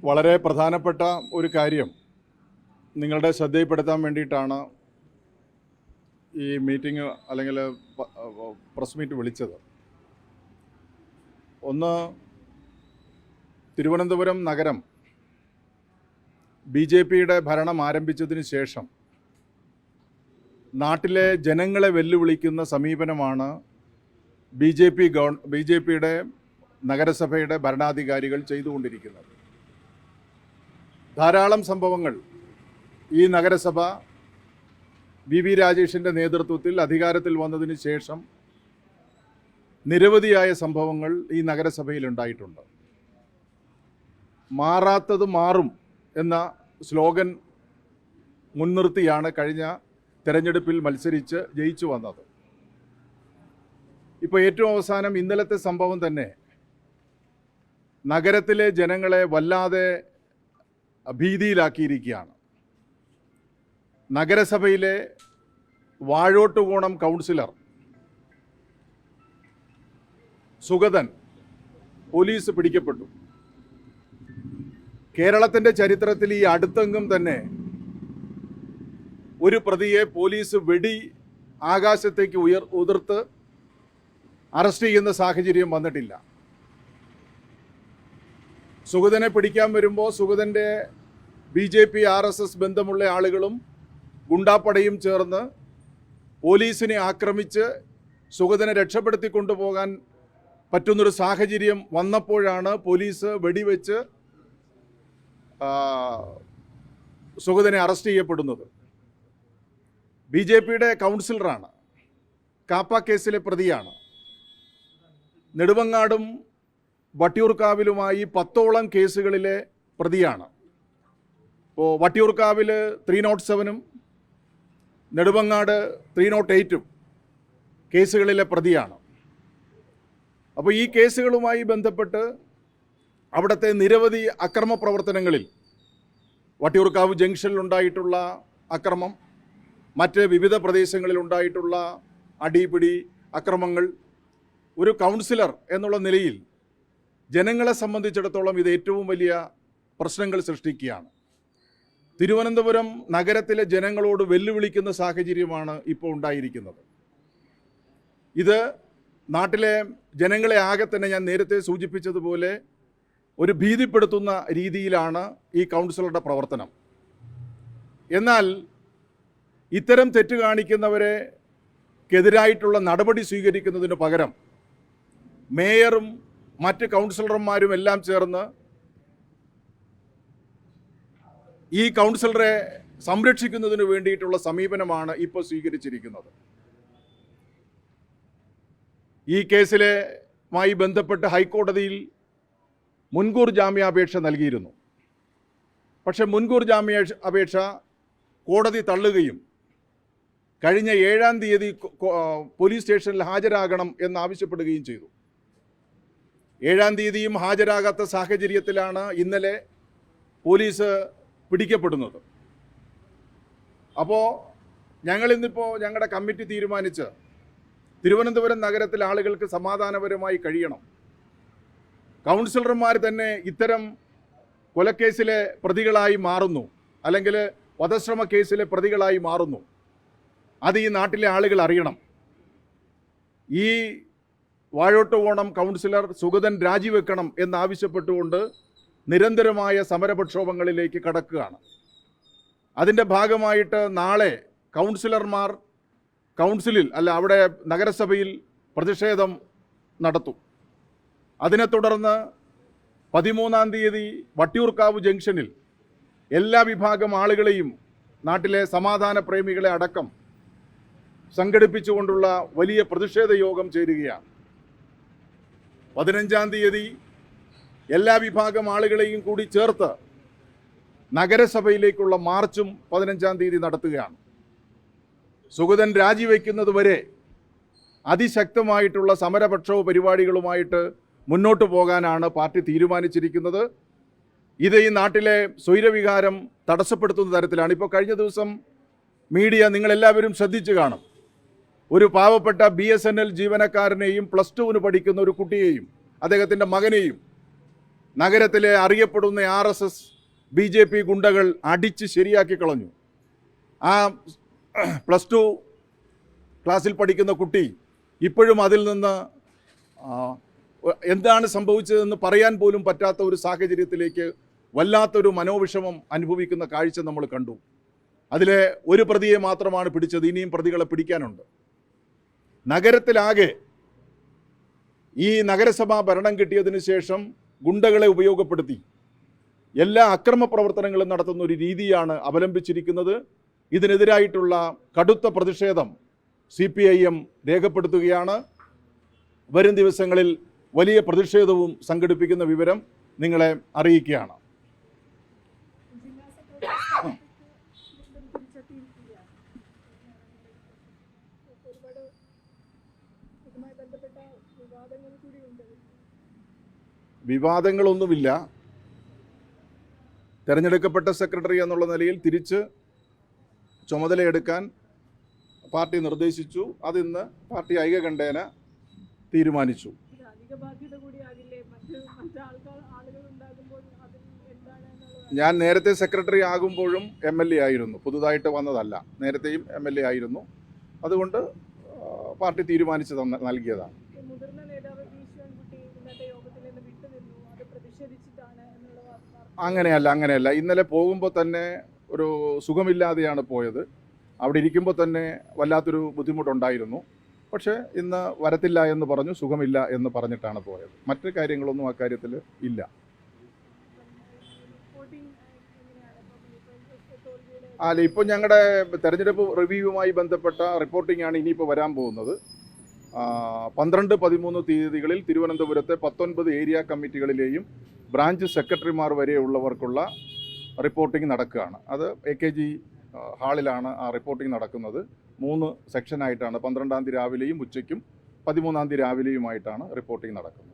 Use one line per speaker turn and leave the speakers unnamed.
വളരെ പ്രധാനപ്പെട്ട ഒരു കാര്യം നിങ്ങളുടെ ശ്രദ്ധയിൽപ്പെടുത്താൻ വേണ്ടിയിട്ടാണ് ഈ മീറ്റിംഗ് അല്ലെങ്കിൽ പ്രസ് മീറ്റ് വിളിച്ചത്. ഒന്ന്, തിരുവനന്തപുരം നഗരം BJPയുടെ ഭരണം ആരംഭിച്ചതിന് ശേഷം നാട്ടിലെ ജനങ്ങളെ വെല്ലുവിളിക്കുന്ന സമീപനമാണ് BJPയുടെ നഗരസഭയുടെ ഭരണാധികാരികൾ ചെയ്തുകൊണ്ടിരിക്കുന്നത്. ധാരാളം സംഭവങ്ങൾ ഈ നഗരസഭ VV രാജേഷിൻ്റെ നേതൃത്വത്തിൽ അധികാരത്തിൽ വന്നതിന് ശേഷം നിരവധിയായ സംഭവങ്ങൾ ഈ നഗരസഭയിൽ ഉണ്ടായിട്ടുണ്ട്. മാറാത്തത് മാറും എന്ന സ്ലോഗൻ മുൻനിർത്തിയാണ് കഴിഞ്ഞ തെരഞ്ഞെടുപ്പിൽ മത്സരിച്ച് ജയിച്ചു വന്നത്. ഇപ്പോൾ ഏറ്റവും അവസാനം ഇന്നലത്തെ സംഭവം തന്നെ നഗരത്തിലെ ജനങ്ങളെ വല്ലാതെ ഭീതിയിലാക്കിയിരിക്കുകയാണ്. നഗരസഭയിലെ വാഴോട്ടുകോണം കൗൺസിലർ സുഗതൻ പോലീസ് പിടിക്കപ്പെട്ടു. കേരളത്തിൻ്റെ ചരിത്രത്തിൽ ഈ അടുത്തെങ്ങും തന്നെ ഒരു പ്രതിയെ പോലീസ് വെടി ആകാശത്തേക്ക് ഉതിർത്ത് അറസ്റ്റ് ചെയ്യുന്ന സാഹചര്യം വന്നിട്ടില്ല. സുഗതനെ പിടിക്കാൻ വരുമ്പോൾ സുഗതൻ്റെ BJP RSS ബന്ധമുള്ള ആളുകളും ഗുണ്ടാപ്പടയും ചേർന്ന് പോലീസിനെ ആക്രമിച്ച് സുഗതനെ രക്ഷപ്പെടുത്തി കൊണ്ടുപോകാൻ പറ്റുന്നൊരു സാഹചര്യം വന്നപ്പോഴാണ് പോലീസ് വെടിവെച്ച് സുഗതനെ അറസ്റ്റ് ചെയ്യപ്പെടുന്നത്. BJPയുടെ കൗൺസിലറാണ്, കാപ്പ കേസിലെ പ്രതിയാണ്. നെടുമങ്ങാടും വട്ടിയൂർക്കാവിലുമായി 10ഓളം കേസുകളിലെ പ്രതിയാണ്. ഇപ്പോൾ വട്ടിയൂർക്കാവിൽ 307 നെടുമങ്ങാട് 308 കേസുകളിലെ പ്രതിയാണ്. അപ്പോൾ ഈ കേസുകളുമായി ബന്ധപ്പെട്ട് അവിടുത്തെ നിരവധി അക്രമ പ്രവർത്തനങ്ങളിൽ വട്ടിയൂർക്കാവ് ജംഗ്ഷനിലുണ്ടായിട്ടുള്ള അക്രമം, മറ്റ് വിവിധ പ്രദേശങ്ങളിൽ ഉണ്ടായിട്ടുള്ള അടിപിടി അക്രമങ്ങൾ, ഒരു കൗൺസിലർ എന്നുള്ള നിലയിൽ ജനങ്ങളെ സംബന്ധിച്ചിടത്തോളം ഇത് ഏറ്റവും വലിയ പ്രശ്നങ്ങൾ സൃഷ്ടിക്കുകയാണ്. തിരുവനന്തപുരം നഗരത്തിലെ ജനങ്ങളോട് വെല്ലുവിളിക്കുന്ന സാഹചര്യമാണ് ഇപ്പോൾ ഉണ്ടായിരിക്കുന്നത്. ഇത് നാട്ടിലെ ജനങ്ങളെ ആകെ തന്നെ ഞാൻ നേരത്തെ സൂചിപ്പിച്ചതുപോലെ ഒരു ഭീതിപ്പെടുത്തുന്ന രീതിയിലാണ് ഈ കൗൺസിലറുടെ പ്രവർത്തനം. എന്നാൽ ഇത്തരം തെറ്റ് കാണിക്കുന്നവരെക്കെതിരായിട്ടുള്ള നടപടി സ്വീകരിക്കുന്നതിന് പകരം മേയറും മറ്റ് കൗൺസിലർമാരും എല്ലാം ചേർന്ന് ഈ കൗൺസിലറെ സംരക്ഷിക്കുന്നതിന് വേണ്ടിയിട്ടുള്ള സമീപനമാണ് ഇപ്പോൾ സ്വീകരിച്ചിരിക്കുന്നത്. ഈ കേസിലുമായി ബന്ധപ്പെട്ട് ഹൈക്കോടതിയിൽ മുൻകൂർ ജാമ്യാപേക്ഷ നൽകിയിരുന്നു. പക്ഷേ മുൻകൂർ ജാമ്യാപേക്ഷ കോടതി തള്ളുകയും കഴിഞ്ഞ 7-ാം തീയതി പോലീസ് സ്റ്റേഷനിൽ ഹാജരാകണം എന്നാവശ്യപ്പെടുകയും ചെയ്തു. 7-ാം തീയതിയും ഹാജരാകാത്ത സാഹചര്യത്തിലാണ് ഇന്നലെ പോലീസ് പിടിക്കപ്പെടുന്നത്. അപ്പോൾ ഞങ്ങളിന്നിപ്പോൾ ഞങ്ങളുടെ കമ്മിറ്റി തീരുമാനിച്ച് തിരുവനന്തപുരം നഗരത്തിൽ ആളുകൾക്ക് സമാധാനപരമായി കഴിയണം. കൗൺസിലർമാർ തന്നെ ഇത്തരം കൊലക്കേസിലെ പ്രതികളായി മാറുന്നു, അല്ലെങ്കിൽ വധശ്രമ കേസിലെ പ്രതികളായി മാറുന്നു. അത് ഈ നാട്ടിലെ ആളുകൾ അറിയണം. ഈ വാഴോട്ടുകോണം കൗൺസിലർ സുഗതൻ രാജിവെക്കണം എന്നാവശ്യപ്പെട്ടുകൊണ്ട് നിരന്തരമായ സമരപ്രക്ഷോഭങ്ങളിലേക്ക് കടക്കുകയാണ്. അതിൻ്റെ ഭാഗമായിട്ട് നാളെ കൗൺസിലർമാർ കൗൺസിലിൽ അവിടെ നഗരസഭയിൽ പ്രതിഷേധം നടത്തും. അതിനെ തുടർന്ന് 13-ാം തീയതി വട്ടിയൂർക്കാവ് ജംഗ്ഷനിൽ എല്ലാ വിഭാഗം ആളുകളെയും, നാട്ടിലെ സമാധാന പ്രേമികളെ അടക്കം സംഘടിപ്പിച്ചുകൊണ്ടുള്ള വലിയ പ്രതിഷേധ യോഗം ചേരുകയാണ്. 15-ാം തീയതി എല്ലാ വിഭാഗം ആളുകളെയും കൂടി ചേർത്ത് നഗരസഭയിലേക്കുള്ള മാർച്ചും 15-ാം തീയതി നടത്തുകയാണ്. സുഗതൻ രാജിവെക്കുന്നത് വരെ അതിശക്തമായിട്ടുള്ള സമരപക്ഷോ പരിപാടികളുമായിട്ട് മുന്നോട്ട് പോകാനാണ് പാർട്ടി തീരുമാനിച്ചിരിക്കുന്നത്. ഇത് ഈ നാട്ടിലെ സ്വൈരവികാരം തടസ്സപ്പെടുത്തുന്ന തരത്തിലാണ്. ഇപ്പോൾ കഴിഞ്ഞ ദിവസം മീഡിയ നിങ്ങളെല്ലാവരും ശ്രദ്ധിച്ചു കാണും. ഒരു പാവപ്പെട്ട BSNL ജീവനക്കാരനെയും +2 പഠിക്കുന്ന ഒരു കുട്ടിയെയും അദ്ദേഹത്തിൻ്റെ മകനെയും നഗരത്തിലെ അറിയപ്പെടുന്ന RSS BJP ഗുണ്ടകൾ അടിച്ച് ശരിയാക്കി കളഞ്ഞു. ആ +2 ക്ലാസ്സിൽ പഠിക്കുന്ന കുട്ടി ഇപ്പോഴും അതിൽ നിന്ന് എന്താണ് സംഭവിച്ചതെന്ന് പറയാൻ പോലും പറ്റാത്ത ഒരു സാഹചര്യത്തിലേക്ക് വല്ലാത്തൊരു മനോവിഷമം അനുഭവിക്കുന്ന കാഴ്ച നമ്മൾ കണ്ടു. അതിലെ ഒരു പ്രതിയെ മാത്രമാണ് പിടിച്ചത്, ഇനിയും പ്രതികളെ പിടിക്കാനുണ്ട്. നഗരത്തിലാകെ ഈ നഗരസഭാ ഭരണം കിട്ടിയതിന് ശേഷം ഗുണ്ടകളെ ഉപയോഗപ്പെടുത്തി എല്ലാ അക്രമ പ്രവർത്തനങ്ങളും നടത്തുന്ന ഒരു രീതിയാണ് അവലംബിച്ചിരിക്കുന്നത്. ഇതിനെതിരായിട്ടുള്ള കടുത്ത പ്രതിഷേധം CPIM രേഖപ്പെടുത്തുകയാണ്. വരും ദിവസങ്ങളിൽ വലിയ പ്രതിഷേധവും സംഘടിപ്പിക്കുന്ന വിവരം നിങ്ങളെ അറിയിക്കുകയാണ്. വിവാദങ്ങളൊന്നുമില്ല. തിരഞ്ഞെടുക്കപ്പെട്ട സെക്രട്ടറി എന്നുള്ള നിലയിൽ തിരിച്ച് ചുമതലയെടുക്കാൻ പാർട്ടി നിർദ്ദേശിച്ചു. അതിന്ന് പാർട്ടി ഐകകണ്ഠേന തീരുമാനിച്ചു. ഞാൻ നേരത്തെ സെക്രട്ടറി ആകുമ്പോഴും MLA ആയിരുന്നു, പുതുതായിട്ട് വന്നതല്ല. നേരത്തെയും MLA ആയിരുന്നു. അതുകൊണ്ട് പാർട്ടി തീരുമാനിച്ച് നൽകിയതാണ്. അങ്ങനെയല്ല. ഇന്നലെ പോകുമ്പോൾ തന്നെ ഒരു സുഖമില്ലാതെയാണ് പോയത്. അവിടെ ഇരിക്കുമ്പോൾ തന്നെ വല്ലാത്തൊരു ബുദ്ധിമുട്ടുണ്ടായിരുന്നു. പക്ഷേ ഇന്ന് വരത്തില്ല എന്ന് പറഞ്ഞു, സുഖമില്ല എന്ന് പറഞ്ഞിട്ടാണ് പോയത്. മറ്റു കാര്യങ്ങളൊന്നും അക്കാര്യത്തിൽ ഇല്ല. ഇപ്പോൾ ഞങ്ങളുടെ തെരഞ്ഞെടുപ്പ് റിവ്യൂവുമായി ബന്ധപ്പെട്ട റിപ്പോർട്ടിംഗാണ് ഇനിയിപ്പോൾ വരാൻ പോകുന്നത്. 12, 13 തീയതികളിൽ തിരുവനന്തപുരത്തെ 19 ഏരിയ കമ്മിറ്റികളിലെയും ബ്രാഞ്ച് സെക്രട്ടറിമാർ വരെയുള്ളവർക്കുള്ള റിപ്പോർട്ടിംഗ് നടക്കുകയാണ്. അത് AKG ഹാളിലാണ് ആ റിപ്പോർട്ടിംഗ് നടക്കുന്നത്. 3 സെക്ഷനായിട്ടാണ്. 12-ാം തീയതി രാവിലെയും ഉച്ചയ്ക്കും 13-ാം തീയതി രാവിലെയുമായിട്ടാണ് റിപ്പോർട്ടിംഗ് നടക്കുന്നത്.